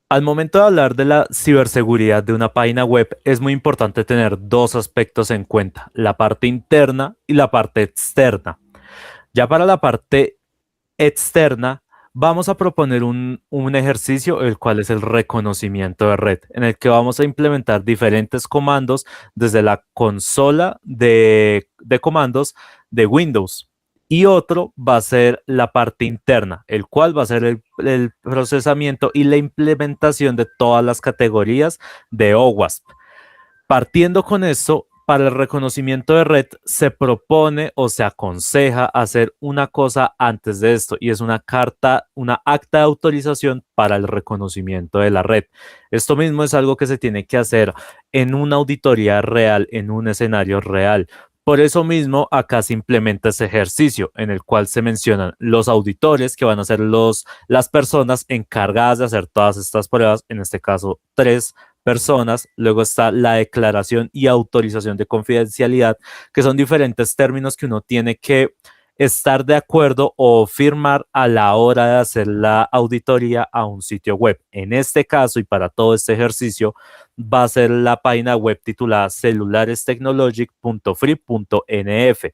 Al momento de hablar de la ciberseguridad de una página web, es muy importante tener dos aspectos en cuenta, la parte interna y la parte externa. Ya para la parte externa, vamos a proponer un ejercicio, el cual es el reconocimiento de red, en el que vamos a implementar diferentes comandos desde la consola de comandos de Windows. Y otro va a ser la parte interna, el cual va a ser el procesamiento y la implementación de todas las categorías de OWASP. Partiendo con eso, para el reconocimiento de red se propone o se aconseja hacer una cosa antes de esto y es una carta, una acta de autorización para el reconocimiento de la red. Esto mismo es algo que se tiene que hacer en una auditoría real, en un escenario real. Por eso mismo, acá se implementa ese ejercicio en el cual se mencionan los auditores que van a ser las personas encargadas de hacer todas estas pruebas, en este caso tres personas, luego está la declaración y autorización de confidencialidad, que son diferentes términos que uno tiene que estar de acuerdo o firmar a la hora de hacer la auditoría a un sitio web. En este caso y para todo este ejercicio va a ser la página web titulada celularesTechnologic.free.nf.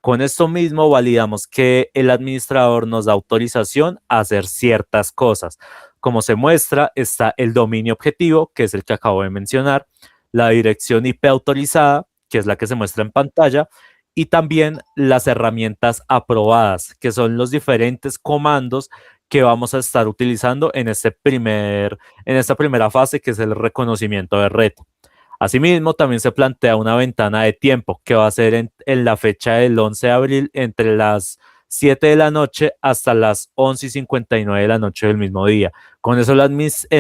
Con esto mismo validamos que el administrador nos da autorización a hacer ciertas cosas. Como se muestra, está el dominio objetivo, que es el que acabo de mencionar, la dirección IP autorizada, que es la que se muestra en pantalla, y también las herramientas aprobadas, que son los diferentes comandos que vamos a estar utilizando en esta primera fase, que es el reconocimiento de red. Asimismo, también se plantea una ventana de tiempo que va a ser en la fecha del 11 de abril entre las 7 de la noche hasta las 11:59 de la noche del mismo día. Con eso el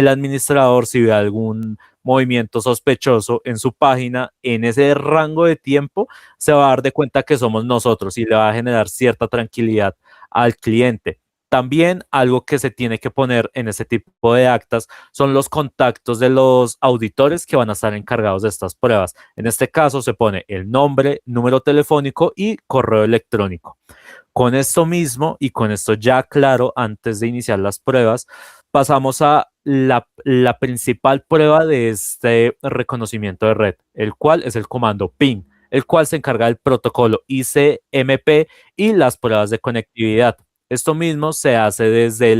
administrador, si ve algún movimiento sospechoso en su página, en ese rango de tiempo, se va a dar de cuenta que somos nosotros y le va a generar cierta tranquilidad al cliente. También algo que se tiene que poner en ese tipo de actas son los contactos de los auditores que van a estar encargados de estas pruebas. En este caso se pone el nombre, número telefónico y correo electrónico. Con esto mismo y con esto ya claro, antes de iniciar las pruebas, pasamos a la principal prueba de este reconocimiento de red, el cual es el comando PIN, el cual se encarga del protocolo ICMP y las pruebas de conectividad. Esto mismo se hace desde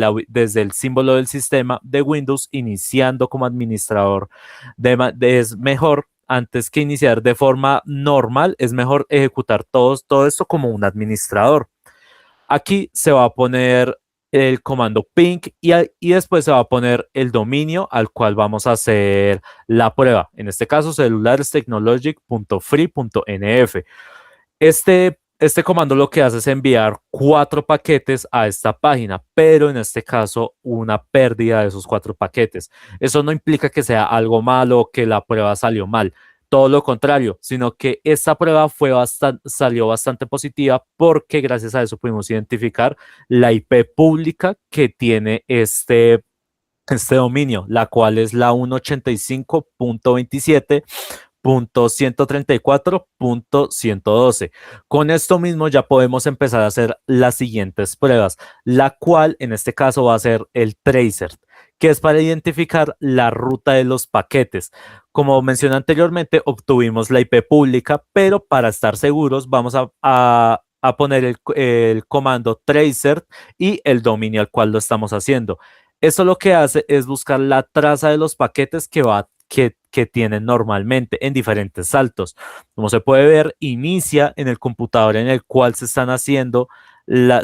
el símbolo del sistema de Windows, iniciando como administrador. Es mejor, antes que iniciar de forma normal, es mejor ejecutar todo esto como un administrador. Aquí se va a poner el comando ping y después se va a poner el dominio al cual vamos a hacer la prueba. En este caso, celularesTechnologic.free.nf. Este comando lo que hace es enviar 4 paquetes a esta página, pero en este caso una pérdida de esos 4 paquetes. Eso no implica que sea algo malo o que la prueba salió mal. Todo lo contrario, sino que esta prueba salió bastante positiva porque gracias a eso pudimos identificar la IP pública que tiene este dominio, la cual es la 185.27.134.112. Con esto mismo ya podemos empezar a hacer las siguientes pruebas, la cual en este caso va a ser el tracer, que es para identificar la ruta de los paquetes. Como mencioné anteriormente, obtuvimos la IP pública, pero para estar seguros vamos a poner el comando tracer y el dominio al cual lo estamos haciendo. Eso lo que hace es buscar la traza de los paquetes que tienen normalmente en diferentes saltos. Como se puede ver, inicia en el computador en el cual se está haciendo la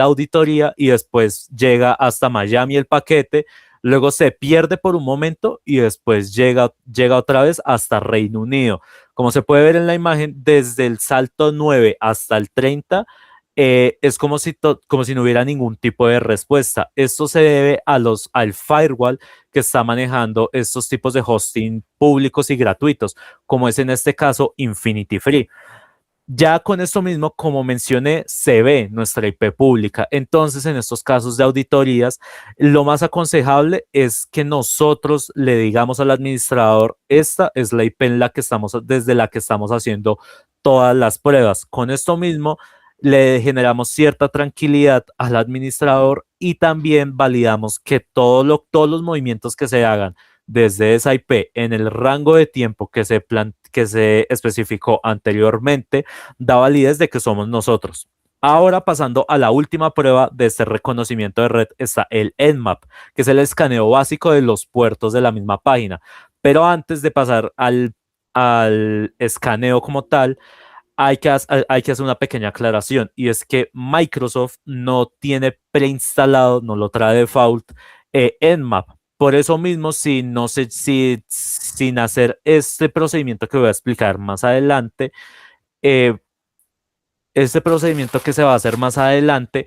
auditoría y después llega hasta Miami el paquete, luego se pierde por un momento y después llega otra vez hasta Reino Unido. Como se puede ver en la imagen, desde el salto 9 hasta el 30 es como si no hubiera ningún tipo de respuesta. Esto se debe al firewall que está manejando estos tipos de hosting públicos y gratuitos, como es en este caso Infinity Free. Ya con esto mismo, como mencioné, se ve nuestra IP pública. Entonces, en estos casos de auditorías, lo más aconsejable es que nosotros le digamos al administrador, esta es la IP desde la que estamos haciendo todas las pruebas. Con esto mismo, le generamos cierta tranquilidad al administrador y también validamos que todos los movimientos que se hagan desde esa IP en el rango de tiempo que se especificó anteriormente da validez de que somos nosotros. Ahora pasando a la última prueba de este reconocimiento de red está el Nmap, que es el escaneo básico de los puertos de la misma página. Pero antes de pasar al escaneo como tal, hay que hacer una pequeña aclaración y es que Microsoft no tiene preinstalado, no lo trae default Nmap. Por eso mismo, si no sé si sin hacer este procedimiento que voy a explicar más adelante, eh, este procedimiento que se va a hacer más adelante,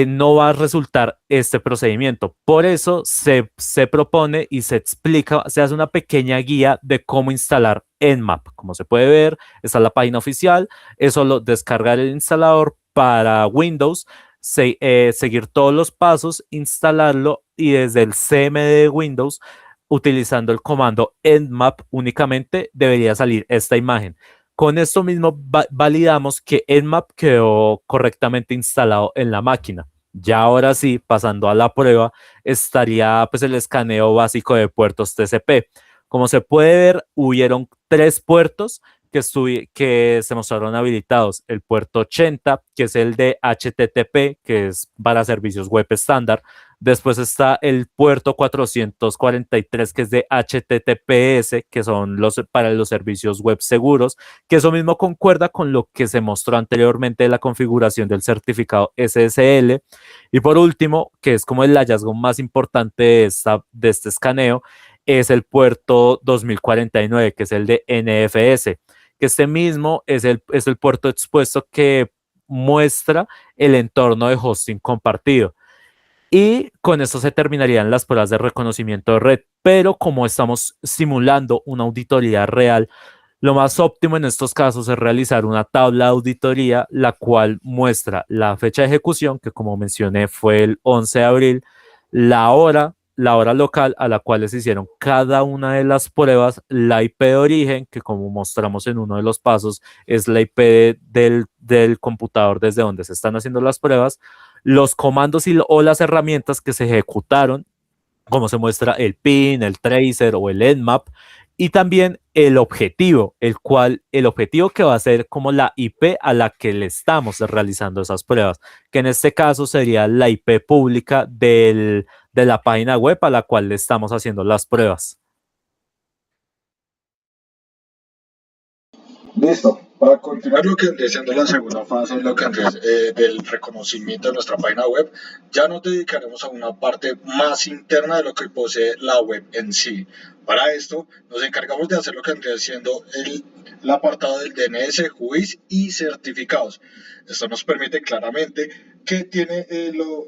no va a resultar este procedimiento. Por eso se propone y se explica, se hace una pequeña guía de cómo instalar Nmap. Como se puede ver, está en la página oficial, es solo descargar el instalador para Windows, seguir todos los pasos, instalarlo y desde el CMD de Windows, utilizando el comando Nmap únicamente, debería salir esta imagen. Con esto mismo validamos que Nmap quedó correctamente instalado en la máquina. Ya ahora sí, pasando a la prueba, estaría pues el escaneo básico de puertos TCP. Como se puede ver, hubieron 3 puertos que se mostraron habilitados. El puerto 80, que es el de HTTP, que es para servicios web estándar. Después está el puerto 443, que es de HTTPS, que son para los servicios web seguros, que eso mismo concuerda con lo que se mostró anteriormente de la configuración del certificado SSL. Y por último, que es como el hallazgo más importante de este escaneo, es el puerto 2049, que es el de NFS, que este mismo es el puerto expuesto que muestra el entorno de hosting compartido. Y con esto se terminarían las pruebas de reconocimiento de red. Pero como estamos simulando una auditoría real, lo más óptimo en estos casos es realizar una tabla de auditoría, la cual muestra la fecha de ejecución, que como mencioné fue el 11 de abril, la hora local a la cual se hicieron cada una de las pruebas, la IP de origen, que como mostramos en uno de los pasos, es la IP del computador desde donde se están haciendo las pruebas, los comandos o las herramientas que se ejecutaron, como se muestra el PIN, el tracer o el Nmap, y también el objetivo que va a ser como la IP a la que le estamos realizando esas pruebas, que en este caso sería la IP pública de la página web a la cual le estamos haciendo las pruebas. Listo. Para continuar lo que vendría siendo la segunda fase lo que vendría, del reconocimiento de nuestra página web, ya nos dedicaremos a una parte más interna de lo que posee la web en sí. Para esto nos encargamos de hacer lo que vendría siendo el apartado del DNS, JUIS y certificados. Esto nos permite claramente qué tiene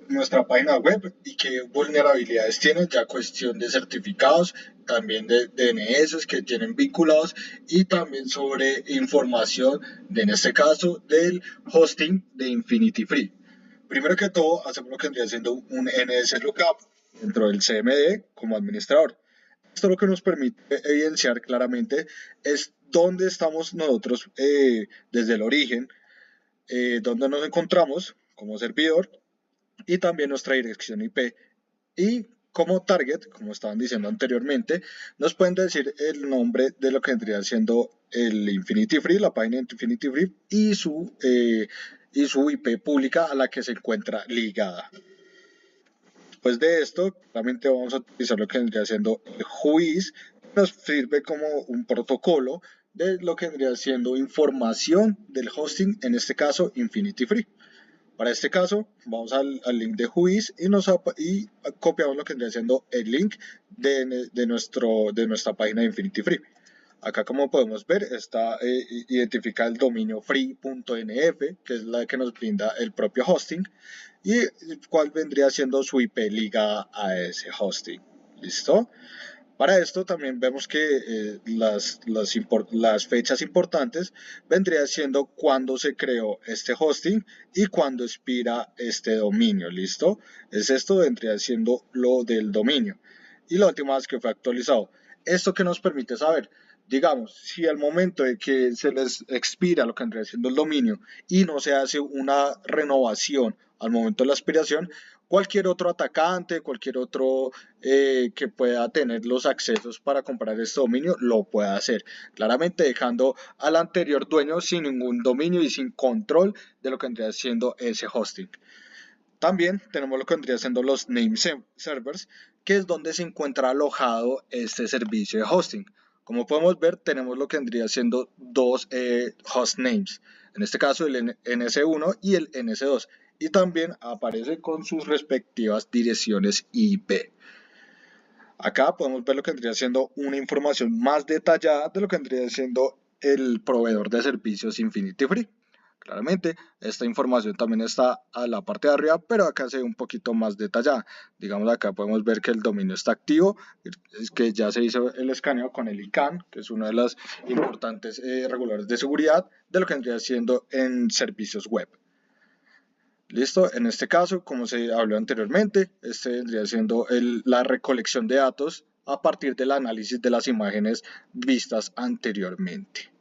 nuestra página web y qué vulnerabilidades tiene, ya cuestión de certificados, también de DNS que tienen vinculados y también sobre información, en este caso, del hosting de Infinity Free. Primero que todo, hacemos lo que vendría siendo un NS Lookup dentro del CMD como administrador. Esto lo que nos permite evidenciar claramente es dónde estamos nosotros desde el origen, dónde nos encontramos como servidor y también nuestra dirección IP. Y como target, como estaban diciendo anteriormente, nos pueden decir el nombre de lo que vendría siendo el Infinity Free, la página de Infinity Free y su IP pública a la que se encuentra ligada. Después de esto, realmente vamos a utilizar lo que vendría siendo el JUIS, que nos sirve como un protocolo de lo que vendría siendo información del hosting, en este caso Infinity Free. Para este caso, vamos al link de Whois y copiamos lo que vendría siendo el link de nuestra página de Infinity Free. Acá, como podemos ver, identifica el dominio free.nf, que es la que nos brinda el propio hosting, y cuál vendría siendo su IP ligada a ese hosting. ¿Listo? Para esto también vemos que las fechas importantes vendría siendo cuando se creó este hosting y cuando expira este dominio, ¿listo? Esto vendría siendo lo del dominio. Y la última vez que fue actualizado. ¿Esto que nos permite saber? Digamos, si al momento de que se les expira lo que vendría siendo el dominio y no se hace una renovación al momento de la expiración, cualquier otro atacante, cualquier otro que pueda tener los accesos para comprar este dominio, lo puede hacer. Claramente dejando al anterior dueño sin ningún dominio y sin control de lo que vendría siendo ese hosting. También tenemos lo que vendría siendo los name servers, que es donde se encuentra alojado este servicio de hosting. Como podemos ver, tenemos lo que vendría siendo dos host names, en este caso el NS1 y el NS2, y también aparece con sus respectivas direcciones IP. Acá podemos ver lo que vendría siendo una información más detallada de lo que vendría siendo el proveedor de servicios Infinity Free. Claramente, esta información también está a la parte de arriba, pero acá se ve un poquito más detallada. Digamos, acá podemos ver que el dominio está activo, es que ya se hizo el escaneo con el ICANN, que es uno de los importantes reguladores de seguridad de lo que vendría siendo en servicios web. Listo, en este caso, como se habló anteriormente, este vendría siendo la recolección de datos a partir del análisis de las imágenes vistas anteriormente.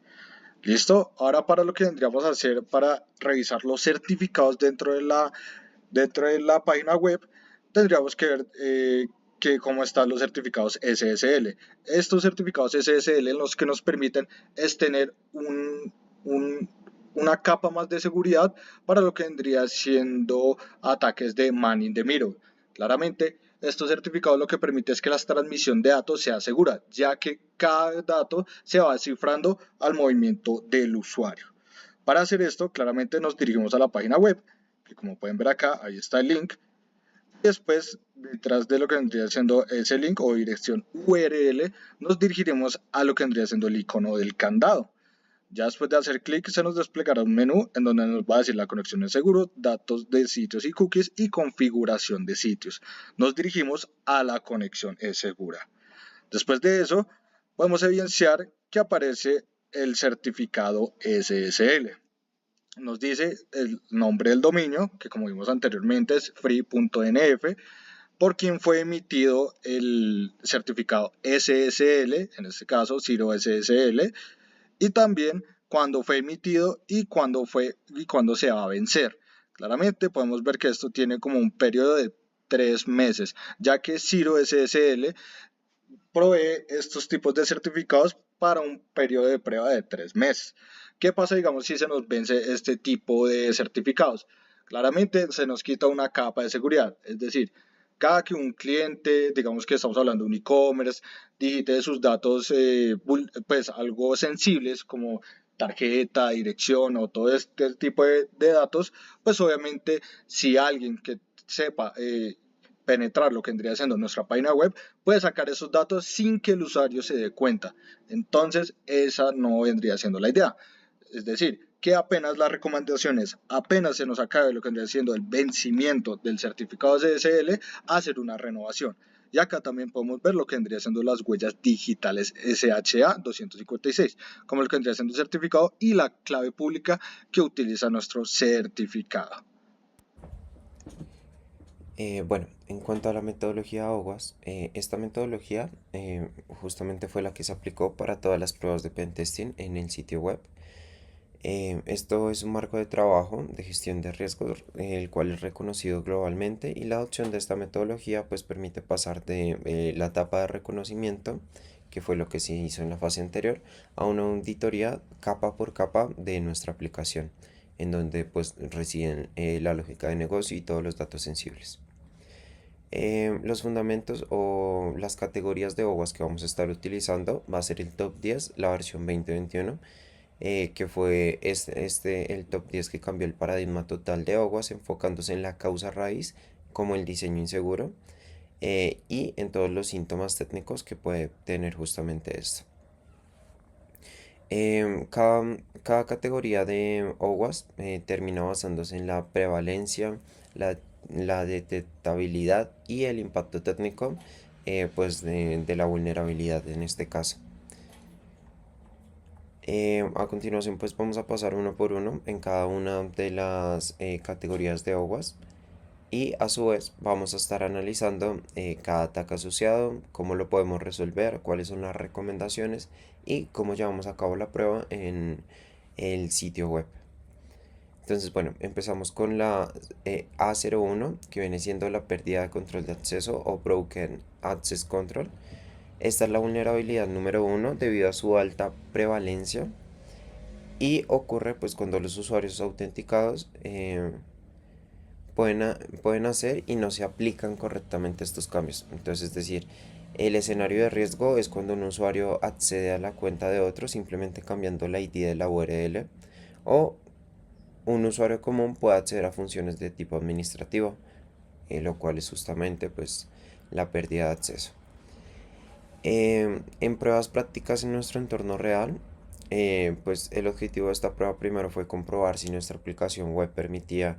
Listo, ahora para lo que tendríamos a hacer para revisar los certificados dentro de la página web, tendríamos que ver cómo están los certificados SSL. Estos certificados SSL los que nos permiten es tener una capa más de seguridad para lo que vendría siendo ataques de man in the middle. Claramente, estos certificados lo que permite es que la transmisión de datos sea segura, ya que cada dato se va descifrando al movimiento del usuario. Para hacer esto, claramente nos dirigimos a la página web, que como pueden ver acá, ahí está el link. Y después, detrás de lo que vendría siendo ese link o dirección URL, nos dirigiremos a lo que vendría siendo el icono del candado. Ya después de hacer clic se nos desplegará un menú en donde nos va a decir la conexión es seguro, datos de sitios y cookies y configuración de sitios. Nos dirigimos a la conexión es segura. Después de eso podemos evidenciar que aparece el certificado SSL. Nos dice el nombre del dominio, que como vimos anteriormente es free.nf, por quien fue emitido el certificado SSL, en este caso Zero SSL, y también cuándo fue emitido y cuándo se va a vencer. Claramente podemos ver que esto tiene como un periodo de 3 meses, ya que Zero SSL provee estos tipos de certificados para un periodo de prueba de 3 meses. ¿Qué pasa, digamos, si se nos vence este tipo de certificados? Claramente se nos quita una capa de seguridad, es decir, cada que un cliente, digamos que estamos hablando de un e-commerce, digite sus datos, pues algo sensibles como tarjeta, dirección o todo este tipo de datos, pues obviamente si alguien que sepa penetrar lo que vendría siendo nuestra página web, puede sacar esos datos sin que el usuario se dé cuenta. Entonces, esa no vendría siendo la idea. Es decir, que apenas las recomendaciones, apenas se nos acabe lo que vendría siendo el vencimiento del certificado SSL, hacer una renovación. Y acá también podemos ver lo que vendría siendo las huellas digitales SHA 256, como lo que vendría siendo el certificado y la clave pública que utiliza nuestro certificado. Bueno, en cuanto a la metodología OWASP, esta metodología justamente fue la que se aplicó para todas las pruebas de pentesting en el sitio web. Esto es un marco de trabajo de gestión de riesgos, el cual es reconocido globalmente, y la adopción de esta metodología pues permite pasar de la etapa de reconocimiento, que fue lo que se hizo en la fase anterior, a una auditoría capa por capa de nuestra aplicación, en donde pues residen la lógica de negocio y todos los datos sensibles. Los fundamentos o las categorías de OWASP que vamos a estar utilizando va a ser el top 10, la versión 2021, que fue el top 10 que cambió el paradigma total de OWASP, enfocándose en la causa raíz como el diseño inseguro, y en todos los síntomas técnicos que puede tener justamente esto. Cada categoría de OWASP termina basándose en la prevalencia, la, la detectabilidad y el impacto técnico, pues de la vulnerabilidad en este caso. A continuación pues vamos a pasar uno por uno en cada una de las categorías de OWASP, y a su vez vamos a estar analizando cada ataque asociado, cómo lo podemos resolver, cuáles son las recomendaciones y cómo llevamos a cabo la prueba en el sitio web. Entonces, bueno, empezamos con la A01, que viene siendo la pérdida de control de acceso o Broken Access Control. Esta es la vulnerabilidad número 1 debido a su alta prevalencia y ocurre pues cuando los usuarios autenticados pueden hacer y no se aplican correctamente estos cambios. Entonces, es decir, el escenario de riesgo es cuando un usuario accede a la cuenta de otro simplemente cambiando la ID de la URL, o un usuario común puede acceder a funciones de tipo administrativo, lo cual es justamente pues la pérdida de acceso. En pruebas prácticas en nuestro entorno real, pues el objetivo de esta prueba primero fue comprobar si nuestra aplicación web permitía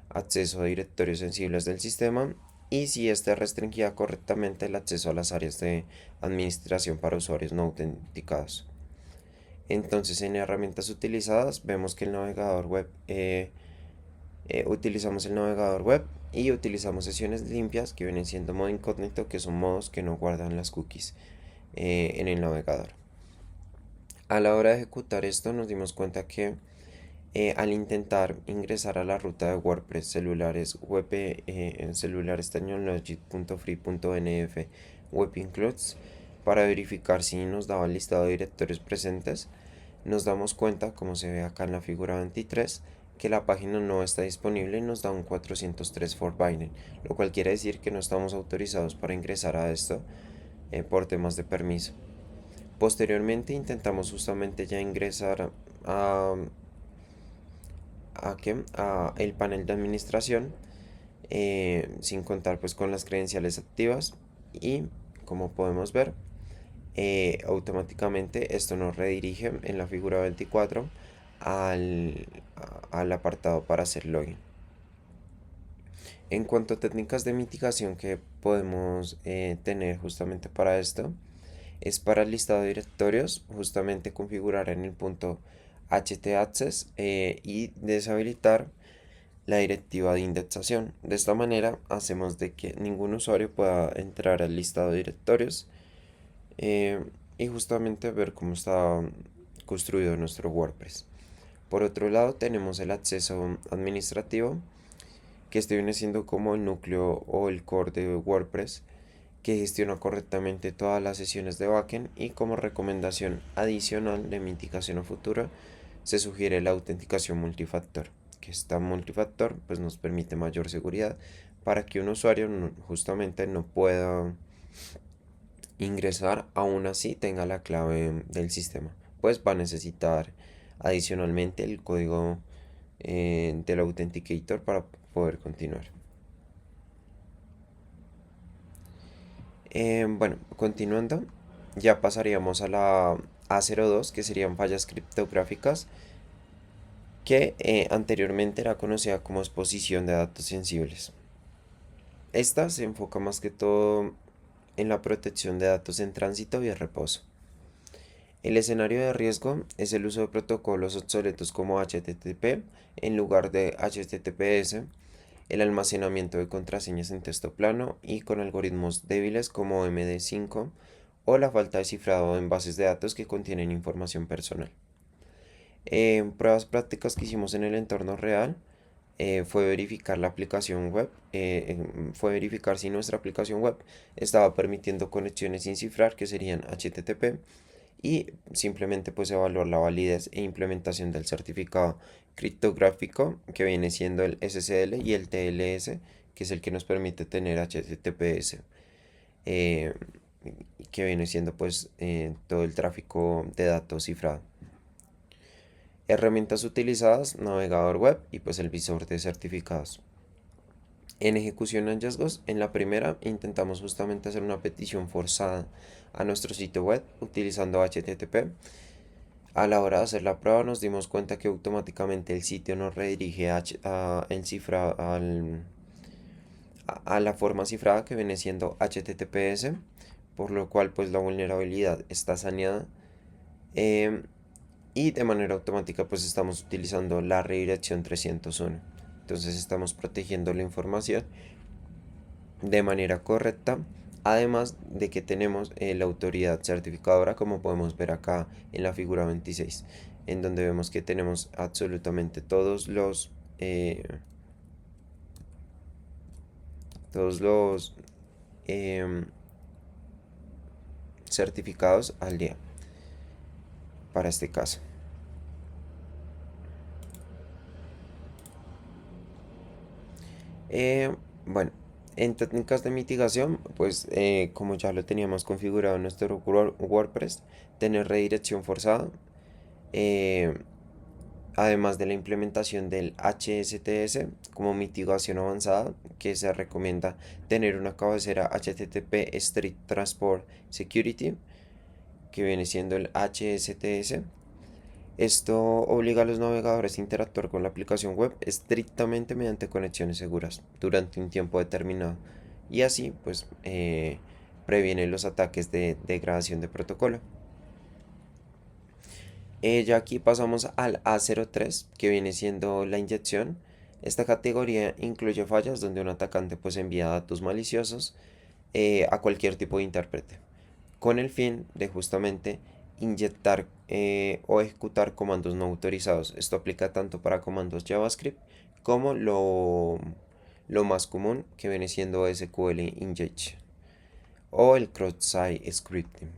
acceso a directorios sensibles del sistema y si éste restringía correctamente el acceso a las áreas de administración para usuarios no autenticados. Entonces, en herramientas utilizadas vemos que el navegador web, utilizamos el navegador web y utilizamos sesiones limpias, que vienen siendo modo incógnito, que son modos que no guardan las cookies en el navegador. A la hora de ejecutar esto nos dimos cuenta que al intentar ingresar a la ruta de WordPress celulares web celulares technology.free.nf web includes para verificar si nos daba el listado de directorios presentes, nos damos cuenta, como se ve acá en la figura 23, que la página no está disponible y nos da un 403 for binding, lo cual quiere decir que no estamos autorizados para ingresar a esto por temas de permiso. Posteriormente intentamos justamente ya ingresar a el panel de administración sin contar pues con las credenciales activas, y como podemos ver automáticamente esto nos redirige en la figura 24 al apartado para hacer login. En cuanto a técnicas de mitigación que podemos tener justamente para esto, es para el listado de directorios justamente configurar en el punto htaccess y deshabilitar la directiva de indexación. De esta manera hacemos de que ningún usuario pueda entrar al listado de directorios y justamente ver cómo está construido nuestro WordPress. Por otro lado tenemos el acceso administrativo, que este viene siendo como el núcleo o el core de WordPress, que gestiona correctamente todas las sesiones de backend, y como recomendación adicional de mitigación a futuro se sugiere la autenticación multifactor, que esta multifactor pues nos permite mayor seguridad para que un usuario justamente no pueda ingresar aún así tenga la clave del sistema, pues va a necesitar adicionalmente el código del Authenticator para poder continuar. Bueno, continuando, ya pasaríamos a la A02, que serían fallas criptográficas, que anteriormente era conocida como exposición de datos sensibles. Esta se enfoca más que todo en la protección de datos en tránsito y en reposo. El escenario de riesgo es el uso de protocolos obsoletos como HTTP en lugar de HTTPS, el almacenamiento de contraseñas en texto plano y con algoritmos débiles como MD5, o la falta de cifrado en bases de datos que contienen información personal. Pruebas prácticas que hicimos en el entorno real fue verificar la aplicación web, fue verificar si nuestra aplicación web estaba permitiendo conexiones sin cifrar, que serían HTTP, y simplemente pues evaluar la validez e implementación del certificado criptográfico, que viene siendo el SSL, y el TLS, que es el que nos permite tener HTTPS, que viene siendo pues todo el tráfico de datos cifrado. Herramientas utilizadas: navegador web y pues el visor de certificados. En ejecución de hallazgos, en la primera intentamos justamente hacer una petición forzada a nuestro sitio web utilizando HTTP. A la hora de hacer la prueba nos dimos cuenta que automáticamente el sitio nos redirige a la forma cifrada, que viene siendo HTTPS, por lo cual pues la vulnerabilidad está saneada. Y de manera automática pues estamos utilizando la redirección 301. Entonces estamos protegiendo la información de manera correcta, además de que tenemos la autoridad certificadora, como podemos ver acá en la figura 26, en donde vemos que tenemos absolutamente todos los em, certificados al día para este caso. Bueno, en técnicas de mitigación, pues como ya lo teníamos configurado en nuestro WordPress, tener redirección forzada, eh, además de la implementación del HSTS como mitigación avanzada, que se recomienda tener una cabecera HTTP Strict Transport Security, que viene siendo el HSTS. Esto obliga a los navegadores a interactuar con la aplicación web estrictamente mediante conexiones seguras durante un tiempo determinado, y así pues previene los ataques de degradación de protocolo. Ya aquí pasamos al A03, que viene siendo la inyección. Esta categoría incluye fallas donde un atacante pues envía datos maliciosos a cualquier tipo de intérprete, con el fin de justamente inyectar o ejecutar comandos no autorizados. Esto aplica tanto para comandos JavaScript como lo más común, que viene siendo SQL injection o el cross-site scripting.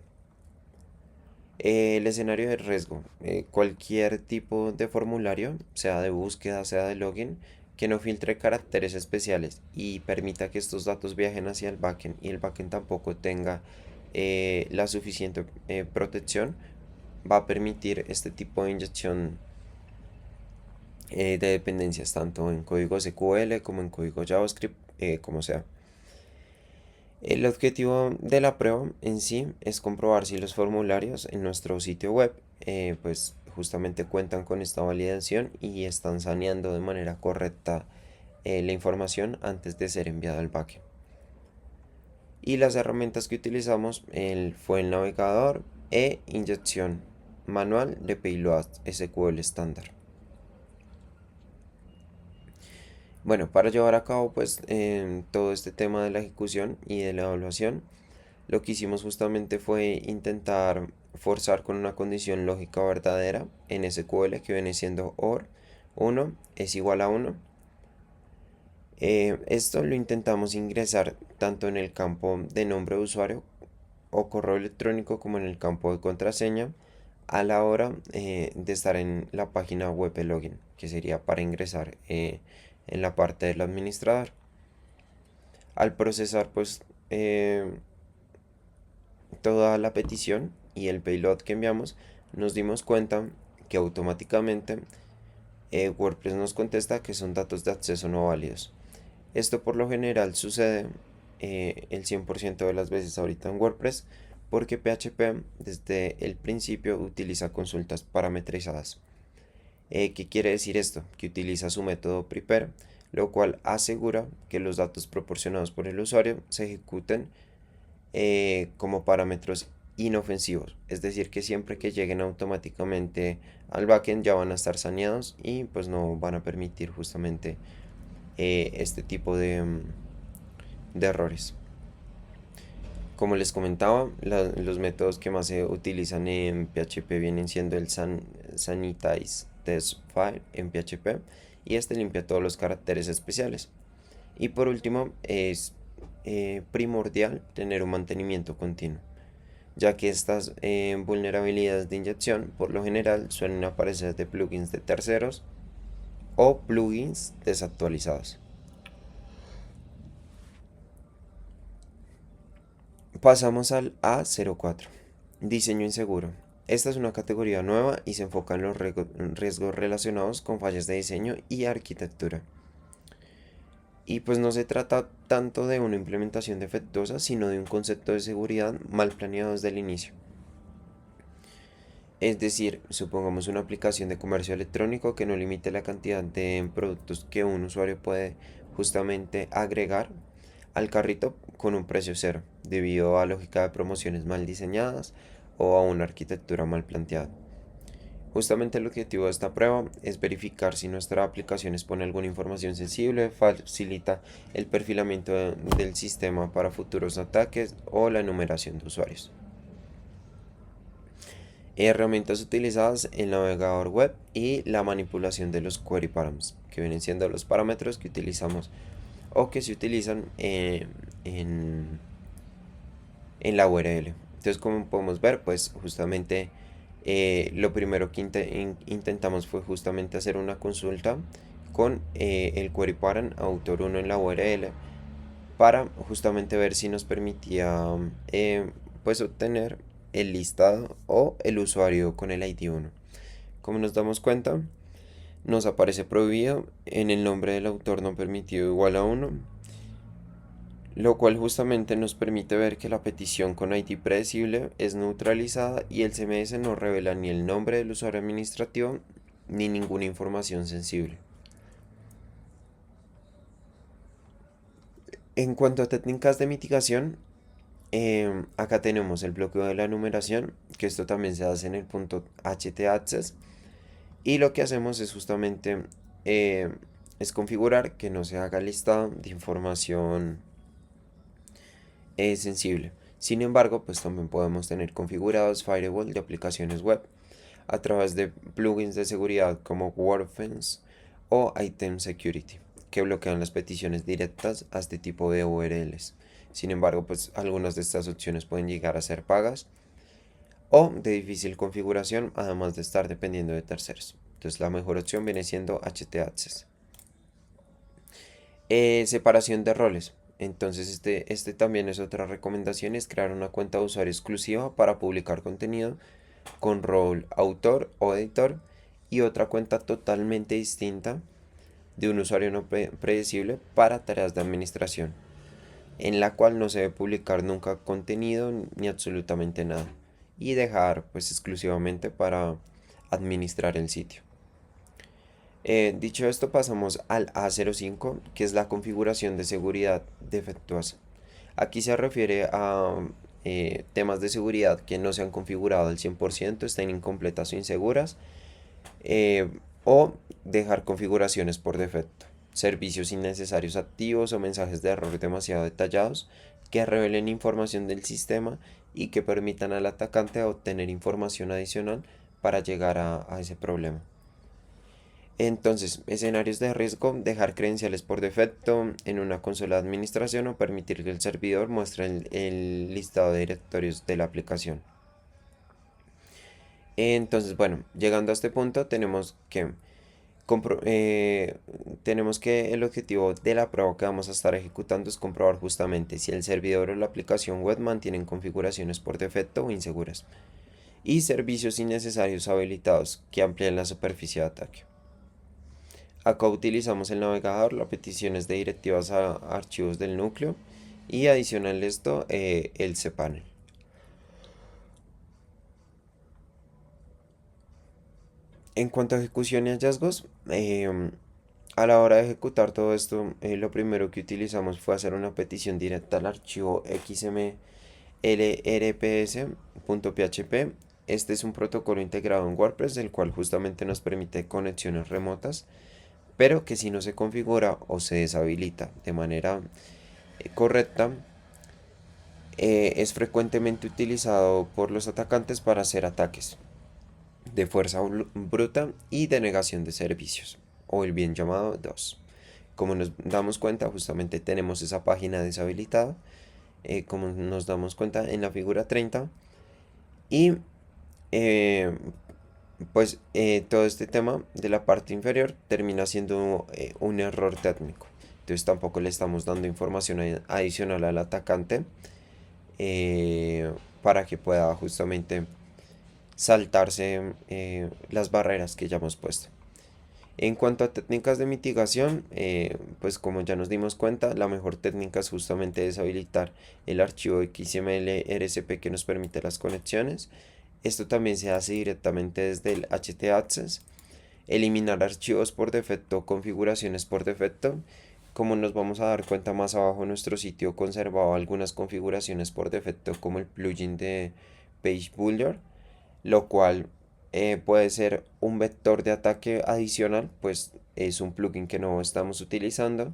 El escenario de riesgo: cualquier tipo de formulario, sea de búsqueda, sea de login, que no filtre caracteres especiales y permita que estos datos viajen hacia el backend, y el backend tampoco tenga la suficiente protección, va a permitir este tipo de inyección de dependencias, tanto en código SQL como en código JavaScript, como sea. El objetivo de la prueba en sí es comprobar si los formularios en nuestro sitio web pues justamente cuentan con esta validación y están saneando de manera correcta la información antes de ser enviada al backend. Y las herramientas que utilizamos fue el navegador e inyección manual de payload SQL estándar. Bueno, para llevar a cabo pues todo este tema de la ejecución y de la evaluación, lo que hicimos justamente fue intentar forzar con una condición lógica verdadera en SQL, que viene siendo OR 1 es igual a 1. Esto lo intentamos ingresar tanto en el campo de nombre de usuario o correo electrónico como en el campo de contraseña a la hora de estar en la página web de login, que sería para ingresar en la parte del administrador. Al procesar pues toda la petición y el payload que enviamos, nos dimos cuenta que automáticamente WordPress nos contesta que son datos de acceso no válidos. Esto por lo general sucede el 100% de las veces ahorita en WordPress, porque PHP desde el principio utiliza consultas parametrizadas. ¿Qué quiere decir esto? Que utiliza su método prepare, lo cual asegura que los datos proporcionados por el usuario se ejecuten como parámetros inofensivos, es decir, que siempre que lleguen automáticamente al backend ya van a estar saneados y pues no van a permitir justamente este tipo de errores. Como les comentaba, los métodos que más se utilizan en PHP vienen siendo el sanitize test file en PHP, y este limpia todos los caracteres especiales. Y por último, es primordial tener un mantenimiento continuo, ya que estas vulnerabilidades de inyección por lo general suelen aparecer de plugins de terceros o plugins desactualizados. Pasamos al A04, diseño inseguro. Esta es una categoría nueva y se enfoca en los riesgos relacionados con fallas de diseño y arquitectura. Y pues no se trata tanto de una implementación defectuosa, sino de un concepto de seguridad mal planeado desde el inicio. Es decir, supongamos una aplicación de comercio electrónico que no limite la cantidad de productos que un usuario puede justamente agregar al carrito con un precio cero, debido a lógica de promociones mal diseñadas o a una arquitectura mal planteada. Justamente el objetivo de esta prueba es verificar si nuestra aplicación expone alguna información sensible, facilita el perfilamiento del sistema para futuros ataques o la enumeración de usuarios. Herramientas utilizadas en el navegador web y la manipulación de los query params, que vienen siendo los parámetros que utilizamos o que se utilizan en la URL. Entonces, como podemos ver, pues justamente lo primero que intentamos fue justamente hacer una consulta con el query param autor 1 en la URL para justamente ver si nos permitía pues obtener el listado o el usuario con el ID 1. Como nos damos cuenta, nos aparece prohibido en el nombre del autor no permitido igual a 1, lo cual justamente nos permite ver que la petición con ID predecible es neutralizada y el CMS no revela ni el nombre del usuario administrativo ni ninguna información sensible. En cuanto a técnicas de mitigación, acá tenemos el bloqueo de la numeración, que esto también se hace en el punto htaccess, y lo que hacemos es justamente es configurar que no se haga listado de información sensible. Sin embargo, pues también podemos tener configurados firewall de aplicaciones web a través de plugins de seguridad como WordFence o Item Security, que bloquean las peticiones directas a este tipo de URLs. Sin embargo, pues algunas de estas opciones pueden llegar a ser pagas o de difícil configuración, además de estar dependiendo de terceros. Entonces la mejor opción viene siendo htaccess. Separación de roles. Entonces este también es otra recomendación, es crear una cuenta de usuario exclusiva para publicar contenido con rol autor o editor y otra cuenta totalmente distinta de un usuario no predecible para tareas de administración, en la cual no se debe publicar nunca contenido ni absolutamente nada y dejar pues exclusivamente para administrar el sitio. Dicho esto, pasamos al A05, que es la configuración de seguridad defectuosa. Aquí se refiere a temas de seguridad que no se han configurado al 100%, estén incompletas o inseguras, o dejar configuraciones por defecto, servicios innecesarios activos o mensajes de error demasiado detallados que revelen información del sistema y que permitan al atacante obtener información adicional para llegar a ese problema. Entonces, escenarios de riesgo: dejar credenciales por defecto en una consola de administración o permitir que el servidor muestre el listado de directorios de la aplicación. Entonces, bueno, llegando a este punto tenemos que el objetivo de la prueba que vamos a estar ejecutando es comprobar justamente si el servidor o la aplicación web mantienen configuraciones por defecto o inseguras y servicios innecesarios habilitados que amplíen la superficie de ataque. Acá utilizamos el navegador, las peticiones de directivas a archivos del núcleo y adicional a esto el cPanel. En cuanto a ejecución y hallazgos, a la hora de ejecutar todo esto, lo primero que utilizamos fue hacer una petición directa al archivo xml.rps.php. Este es un protocolo integrado en WordPress, el cual justamente nos permite conexiones remotas, pero que si no se configura o se deshabilita de manera correcta, es frecuentemente utilizado por los atacantes para hacer ataques de fuerza bruta y de negación de servicios, o el bien llamado DOS. Como nos damos cuenta, justamente tenemos esa página deshabilitada, como nos damos cuenta en la figura 30, y todo este tema de la parte inferior termina siendo un error técnico. Entonces tampoco le estamos dando información adicional al atacante para que pueda justamente saltarse las barreras que ya hemos puesto. En cuanto a técnicas de mitigación, pues como ya nos dimos cuenta, la mejor técnica es justamente deshabilitar el archivo XML RSP que nos permite las conexiones. Esto también se hace directamente desde el htaccess. Eliminar archivos por defecto, configuraciones por defecto. Como nos vamos a dar cuenta más abajo, en nuestro sitio conservaba algunas configuraciones por defecto como el plugin de Page Builder, lo cual puede ser un vector de ataque adicional, pues es un plugin que no estamos utilizando.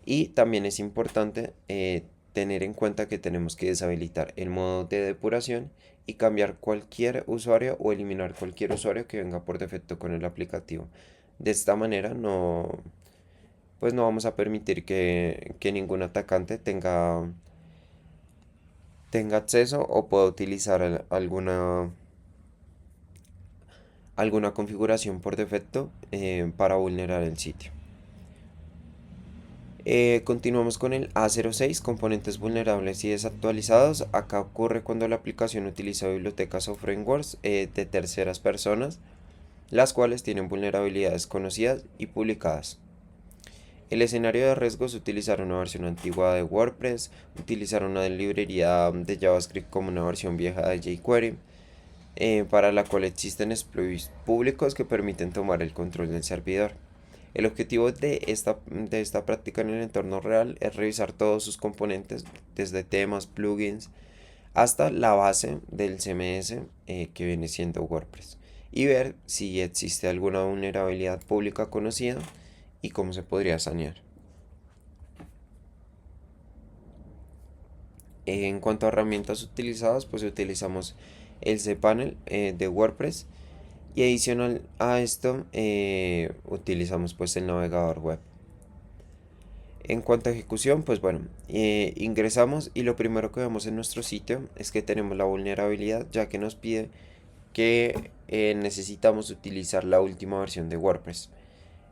Y también es importante tener en cuenta que tenemos que deshabilitar el modo de depuración y cambiar cualquier usuario o eliminar cualquier usuario que venga por defecto con el aplicativo. De esta manera pues no vamos a permitir que ningún atacante tenga acceso o pueda utilizar alguna configuración por defecto para vulnerar el sitio. Continuamos con el A06, componentes vulnerables y desactualizados. Acá ocurre cuando la aplicación utiliza bibliotecas o frameworks de terceras personas, las cuales tienen vulnerabilidades conocidas y publicadas. El escenario de riesgo es utilizar una versión antigua de WordPress, utilizar una librería de JavaScript como una versión vieja de jQuery, para la cual existen exploits públicos que permiten tomar el control del servidor. El objetivo de esta práctica en el entorno real es revisar todos sus componentes, desde temas, plugins, hasta la base del CMS que viene siendo WordPress, y ver si existe alguna vulnerabilidad pública conocida y cómo se podría sanear. En cuanto a herramientas utilizadas, pues utilizamos el cPanel de WordPress, y adicional a esto utilizamos pues el navegador web. En cuanto a ejecución, pues bueno, ingresamos y lo primero que vemos en nuestro sitio es que tenemos la vulnerabilidad, ya que nos pide que necesitamos utilizar la última versión de WordPress.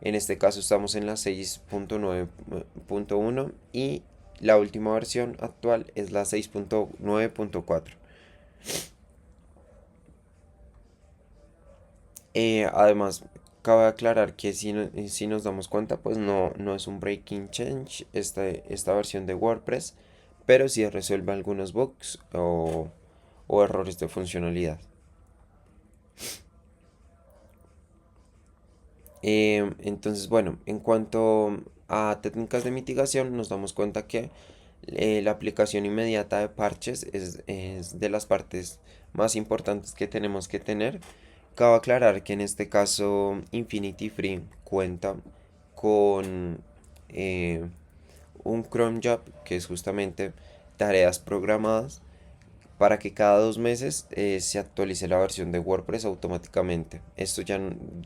En este caso estamos en la 6.9.1 y la última versión actual es la 6.9.4. Además, cabe aclarar que si nos damos cuenta, pues no es un breaking change esta versión de WordPress, pero sí resuelve algunos bugs o errores de funcionalidad. Entonces, bueno, en cuanto a técnicas de mitigación, nos damos cuenta que la aplicación inmediata de parches es de las partes más importantes que tenemos que tener. Cabe aclarar que en este caso Infinity Free cuenta con eh, un cron job, que es justamente tareas programadas para que cada 2 meses se actualice la versión de WordPress automáticamente. Esto ya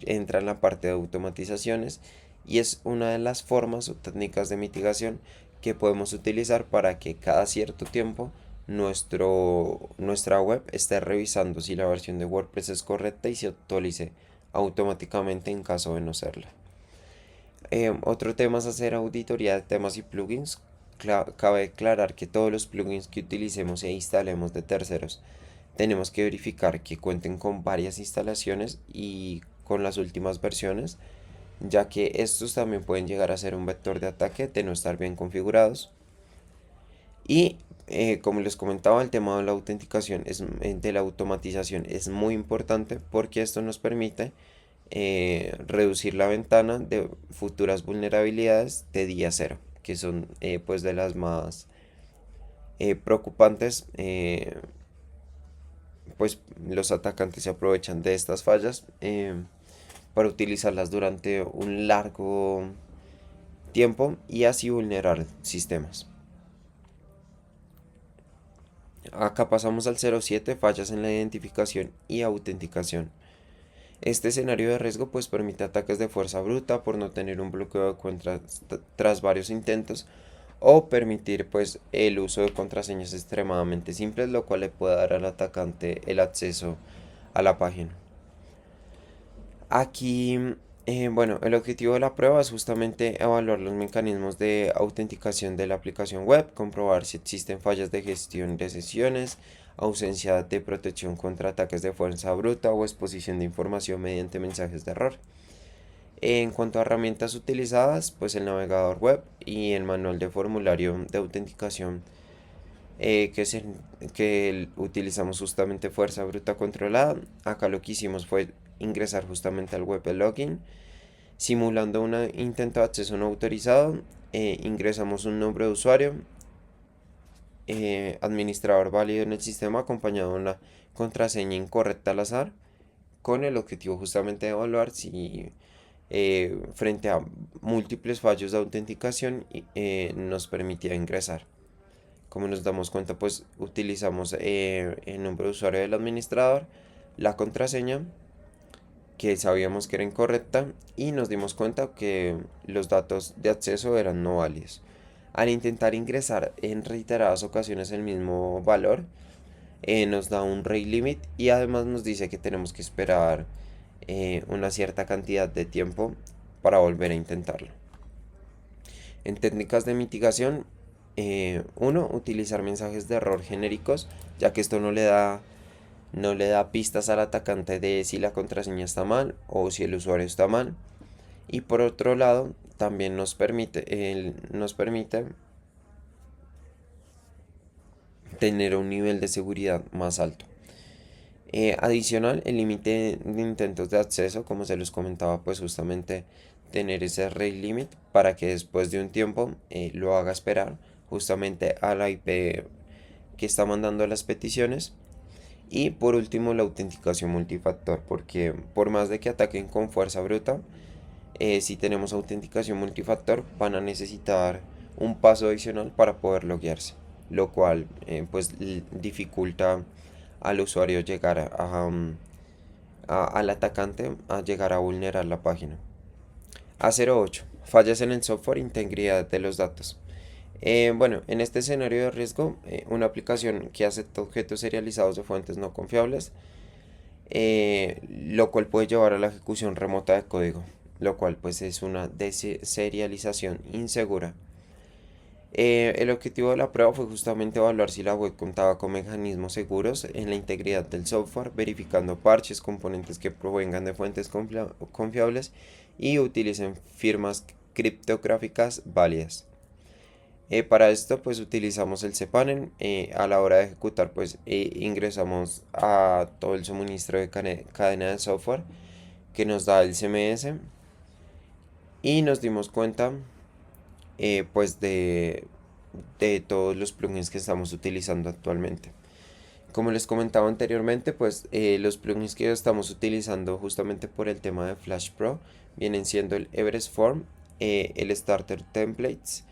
entra en la parte de automatizaciones y es una de las formas o técnicas de mitigación que podemos utilizar para que cada cierto tiempo nuestra web esté revisando si la versión de WordPress es correcta y se actualice automáticamente en caso de no serla. Otro tema es hacer auditoría de temas y plugins. Cabe aclarar que todos los plugins que utilicemos e instalemos de terceros tenemos que verificar que cuenten con varias instalaciones y con las últimas versiones, ya que estos también pueden llegar a ser un vector de ataque de no estar bien configurados. Y como les comentaba, el tema de la autenticación de la automatización es muy importante, porque esto nos permite reducir la ventana de futuras vulnerabilidades de día cero, que son pues de las más preocupantes. Pues los atacantes se aprovechan de estas fallas para utilizarlas durante un largo tiempo y así vulnerar sistemas. Acá pasamos al 07, fallas en la identificación y autenticación. Este escenario de riesgo pues permite ataques de fuerza bruta por no tener un bloqueo de cuenta tras varios intentos, o permitir pues el uso de contraseñas extremadamente simples, lo cual le puede dar al atacante el acceso a la página. Aquí, bueno, el objetivo de la prueba es justamente evaluar los mecanismos de autenticación de la aplicación web, comprobar si existen fallas de gestión de sesiones, ausencia de protección contra ataques de fuerza bruta o exposición de información mediante mensajes de error. En cuanto a herramientas utilizadas, pues el navegador web y el manual de formulario de autenticación que utilizamos justamente fuerza bruta controlada. Acá lo que hicimos fue ingresar justamente al web de login, simulando un intento de acceso no autorizado. Ingresamos un nombre de usuario, administrador válido en el sistema acompañado de una contraseña incorrecta al azar, con el objetivo justamente de evaluar si frente a múltiples fallos de autenticación nos permitía ingresar. Como nos damos cuenta, pues utilizamos el nombre de usuario del administrador, la contraseña, que sabíamos que era incorrecta, y nos dimos cuenta que los datos de acceso eran no válidos. Al intentar ingresar en reiteradas ocasiones el mismo valor, nos da un rate limit y además nos dice que tenemos que esperar una cierta cantidad de tiempo para volver a intentarlo. En técnicas de mitigación, uno, utilizar mensajes de error genéricos, ya que esto no le da pistas al atacante de si la contraseña está mal o si el usuario está mal. Y por otro lado, también nos permite tener un nivel de seguridad más alto. Adicional, el límite de intentos de acceso, como se los comentaba, pues justamente tener ese rate limit para que después de un tiempo lo haga esperar justamente a la IP que está mandando las peticiones. Y por último, la autenticación multifactor, porque por más de que ataquen con fuerza bruta, si tenemos autenticación multifactor van a necesitar un paso adicional para poder loguearse, lo cual pues dificulta al usuario llegar al atacante a llegar a vulnerar la página. A08. Fallas en el software, integridad de los datos. Bueno, en este escenario de riesgo, una aplicación que acepta objetos serializados de fuentes no confiables, lo cual puede llevar a la ejecución remota de código, lo cual pues es una deserialización insegura. El objetivo de la prueba fue justamente evaluar si la web contaba con mecanismos seguros en la integridad del software, verificando parches, componentes que provengan de fuentes confiables y utilicen firmas criptográficas válidas. Para esto pues utilizamos el cPanel. A la hora de ejecutar pues ingresamos a todo el suministro de cadena de software que nos da el CMS y nos dimos cuenta pues de todos los plugins que estamos utilizando actualmente. Como les comentaba anteriormente, pues los plugins que estamos utilizando justamente por el tema de Flash Pro vienen siendo el Everest Form, el Starter Templates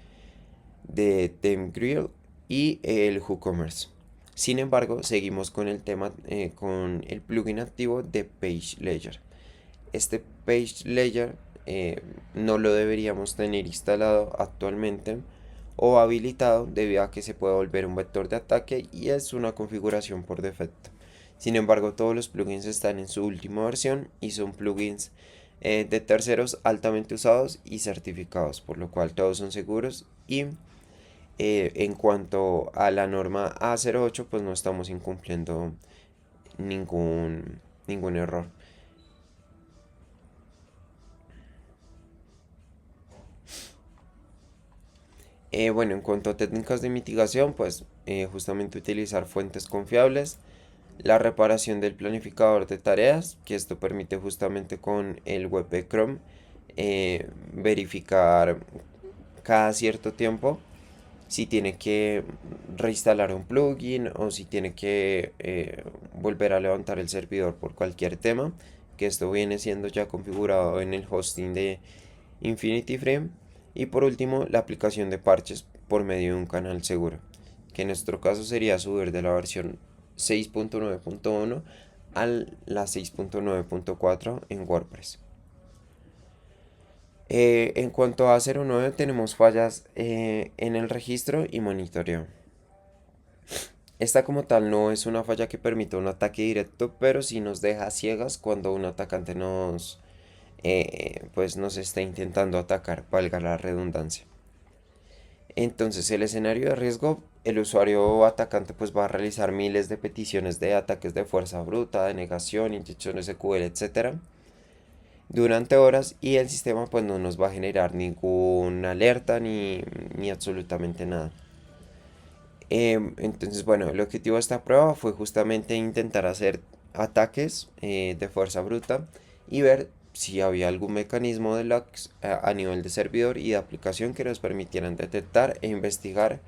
de ThemeGrill y el WooCommerce. Sin embargo, seguimos con el tema con el plugin activo de Page Layer. Este Page Layer no lo deberíamos tener instalado actualmente o habilitado debido a que se puede volver un vector de ataque y es una configuración por defecto. Sin embargo, todos los plugins están en su última versión y son plugins de terceros altamente usados y certificados, por lo cual todos son seguros y en cuanto a la norma A08 pues no estamos incumpliendo ningún error. Bueno, en cuanto a técnicas de mitigación, pues justamente utilizar fuentes confiables, la reparación del planificador de tareas, que esto permite justamente con el web de Chrome verificar cada cierto tiempo si tiene que reinstalar un plugin o si tiene que volver a levantar el servidor por cualquier tema, que esto viene siendo ya configurado en el hosting de Infinity Frame. Y por último, la aplicación de parches por medio de un canal seguro, que en nuestro caso sería subir de la versión 6.9.1 a la 6.9.4 en WordPress. En cuanto a 09 tenemos fallas en el registro y monitoreo. Esta como tal no es una falla que permita un ataque directo, pero sí nos deja ciegas cuando un atacante pues nos está intentando atacar, valga la redundancia. Entonces el escenario de riesgo, el usuario atacante pues va a realizar miles de peticiones de ataques de fuerza bruta, de negación, inyecciones SQL, etc. durante horas y el sistema pues no nos va a generar ninguna alerta ni absolutamente nada. Entonces bueno, el objetivo de esta prueba fue justamente intentar hacer ataques de fuerza bruta y ver si había algún mecanismo de logs a nivel de servidor y de aplicación que nos permitieran detectar e investigar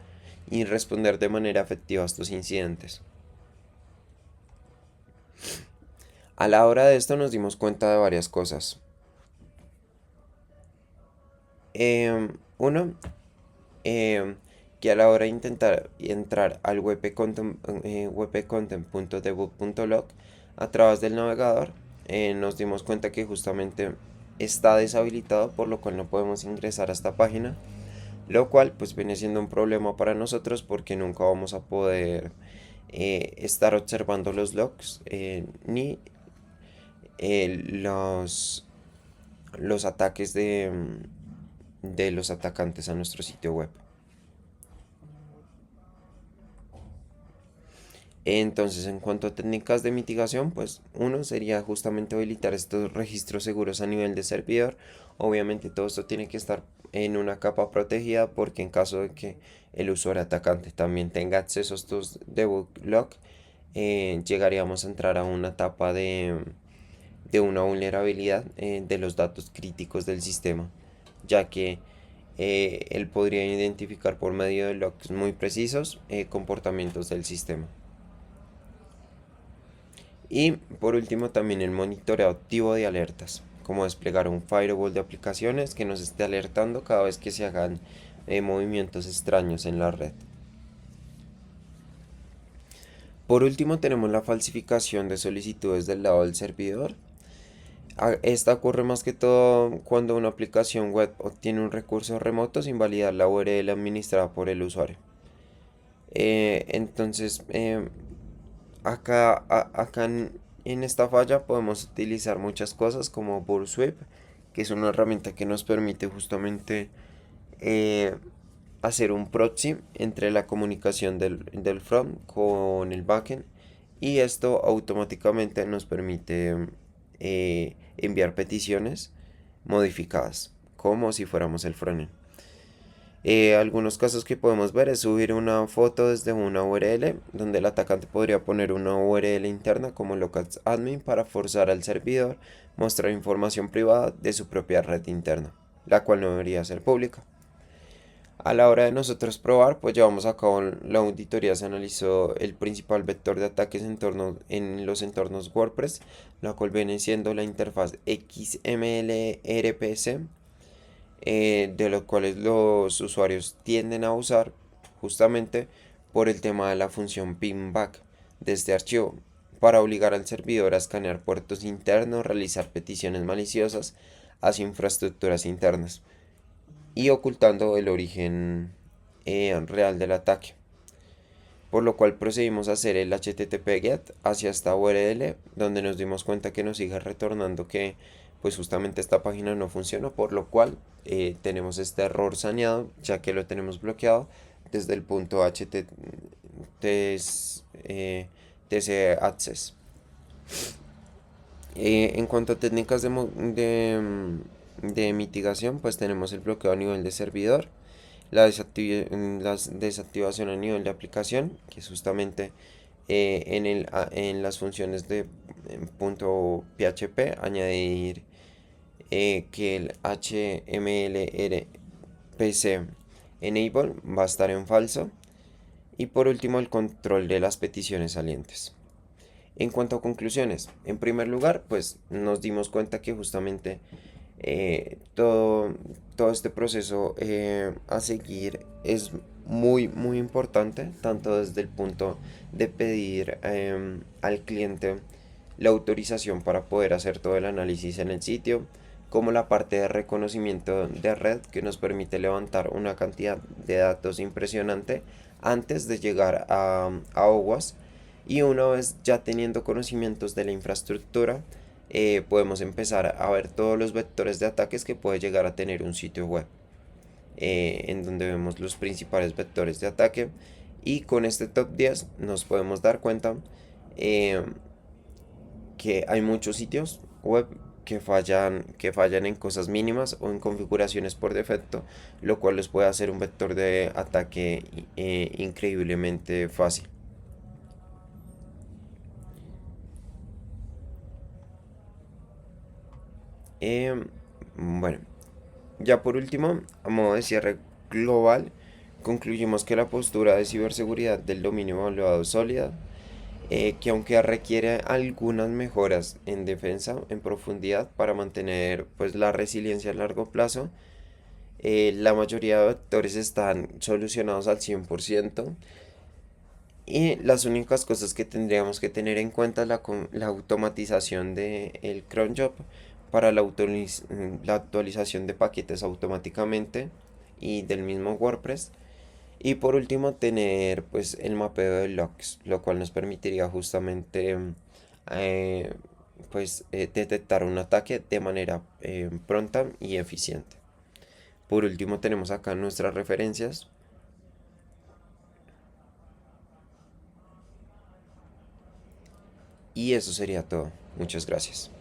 y responder de manera efectiva a estos incidentes. A la hora de esto nos dimos cuenta de varias cosas. Uno, que a la hora de intentar entrar al wp-content.debug.log a través del navegador, nos dimos cuenta que justamente está deshabilitado, por lo cual no podemos ingresar a esta página, lo cual pues viene siendo un problema para nosotros porque nunca vamos a poder estar observando los logs ni los ataques de los atacantes a nuestro sitio web. Entonces, en cuanto a técnicas de mitigación, pues uno sería justamente habilitar estos registros seguros a nivel de servidor. Obviamente todo esto tiene que estar en una capa protegida, porque en caso de que el usuario atacante también tenga acceso a estos debug log, llegaríamos a entrar a una etapa de una vulnerabilidad de los datos críticos del sistema, ya que él podría identificar por medio de logs muy precisos comportamientos del sistema. Y por último también el monitoreo activo de alertas, como desplegar un firewall de aplicaciones que nos esté alertando cada vez que se hagan movimientos extraños en la red. Por último tenemos la falsificación de solicitudes del lado del servidor. Esta ocurre más que todo cuando una aplicación web obtiene un recurso remoto sin validar la URL administrada por el usuario. Entonces, acá en esta falla podemos utilizar muchas cosas como Burswip, que es una herramienta que nos permite justamente eh, hacer un proxy entre la comunicación del front con el backend, y esto automáticamente nos permite enviar peticiones modificadas como si fuéramos el frontend. Algunos casos que podemos ver es subir una foto desde una URL, donde el atacante podría poner una URL interna como localsadmin para forzar al servidor mostrar información privada de su propia red interna, la cual no debería ser pública. A la hora de nosotros probar, pues llevamos a cabo la auditoría. Se analizó el principal vector de ataques en los entornos WordPress, la cual viene siendo la interfaz XML-RPC, de los cuales los usuarios tienden a usar justamente por el tema de la función pinback de este archivo, para obligar al servidor a escanear puertos internos, realizar peticiones maliciosas hacia infraestructuras internas y ocultando el origen real del ataque. Por lo cual procedimos a hacer el HTTP GET hacia esta URL, donde nos dimos cuenta que nos sigue retornando que pues justamente esta página no funciona, por lo cual tenemos este error saneado, ya que lo tenemos bloqueado desde el punto TC access. En cuanto a técnicas de mitigación, pues tenemos el bloqueo a nivel de servidor, la desactivación a nivel de aplicación, que es justamente en las funciones de .php añadir que el HMLRPC enable va a estar en falso. Y por último, el control de las peticiones salientes. En cuanto a conclusiones, en primer lugar, pues nos dimos cuenta que justamente todo este proceso a seguir es muy importante, tanto desde el punto de pedir al cliente la autorización para poder hacer todo el análisis en el sitio, como la parte de reconocimiento de red, que nos permite levantar una cantidad de datos impresionante antes de llegar a OWASP. Y una vez ya teniendo conocimientos de la infraestructura, podemos empezar a ver todos los vectores de ataques que puede llegar a tener un sitio web, en donde vemos los principales vectores de ataque. Y con este top 10 nos podemos dar cuenta que hay muchos sitios web que fallan en cosas mínimas o en configuraciones por defecto, lo cual les puede hacer un vector de ataque increíblemente fácil. Bueno, ya por último, a modo de cierre global, concluimos que la postura de ciberseguridad del dominio evaluado es sólida. que aunque requiere algunas mejoras en defensa en profundidad para mantener pues la resiliencia a largo plazo, la mayoría de vectores están solucionados al 100%. Y las únicas cosas que tendríamos que tener en cuenta es la automatización del cron job para la actualización de paquetes automáticamente y del mismo WordPress. Y por último tener pues el mapeo de logs, lo cual nos permitiría justamente eh, detectar un ataque de manera pronta y eficiente. Por último tenemos acá nuestras referencias y eso sería todo. Muchas gracias.